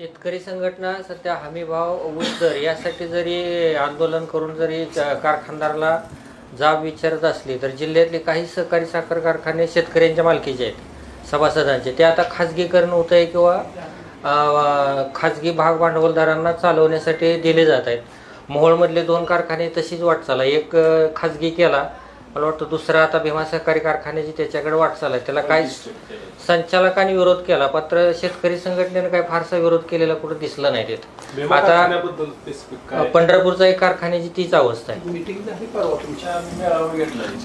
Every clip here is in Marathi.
शेतकरी संघटना सध्या हमीभाव ऊस दर यासाठी जरी आंदोलन करून जरी कारखानदाराला जाब विचारत असली तर जिल्ह्यातले काही सहकारी साखर कारखाने शेतकऱ्यांच्या मालकीचे आहेत, सभासदांचे. ते आता खाजगीकरण होत आहे किंवा खाजगी भाग भांडवलदारांना चालवण्यासाठी दिले जात आहेत. मोहोळमधले 2 कारखाने तशीच वाटचाल आहे. एक खाजगी केला, मला वाटतं दुसरा आता भीमा सहकारी कारखान्याची त्याच्याकडे वाटचाल आहे. त्याला काही संचालकांनी विरोध केला, मात्र शेतकरी संघटनेने काही फारसा विरोध केलेला कुठं दिसला नाही तिथे. आता पंढरपूरचा एक कारखान्याची तीच अवस्था आहे.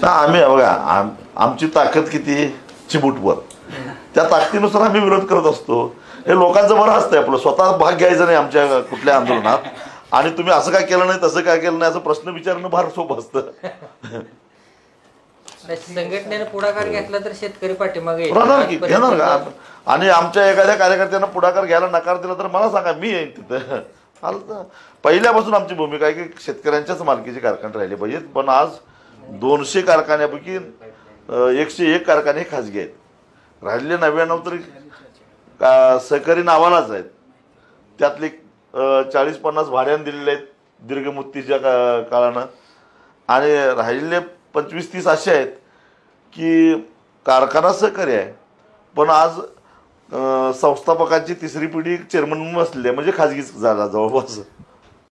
आम्ही बघा आमची ताकद किती चिमूटवर, त्या ताकदीनुसार आम्ही विरोध करत असतो. हे लोकांचं बरं असतंय, आपलं स्वतः भाग घ्यायचं नाही आमच्या कुठल्या आंदोलनात. आणि तुम्ही असं काय केलं नाही तसं काय केलं नाही असं प्रश्न विचारणं फार सोपं असतं. संघटनेने पुढाकार घेतला तर शेतकरी पाठीमागे घेणार का? आणि आमच्या एखाद्या कार्यकर्त्यांना पुढाकार घ्यायला नकार दिला तर मला सांगा, मी येईन तिथं. आलं पहिल्यापासून आमची भूमिका आहे की शेतकऱ्यांच्याच मालकीचे कारखाने राहिले पाहिजेत. पण आज 200 कारखान्यापैकी 101 कारखाने खाजगी आहेत. राहिलेले 99 तरी सहकारी नावालाच आहेत. त्यातले 40-50 भाड्याने दिलेले आहेत दीर्घमुदतीच्या काळानं. आणि राहिलेले 25-30 असे आहेत की कारखाना सहकारी आहे, पण आज संस्थापकांची 3री पिढी चेअरमन बसलेली आहे, म्हणजे खाजगीच झाला जवळपास.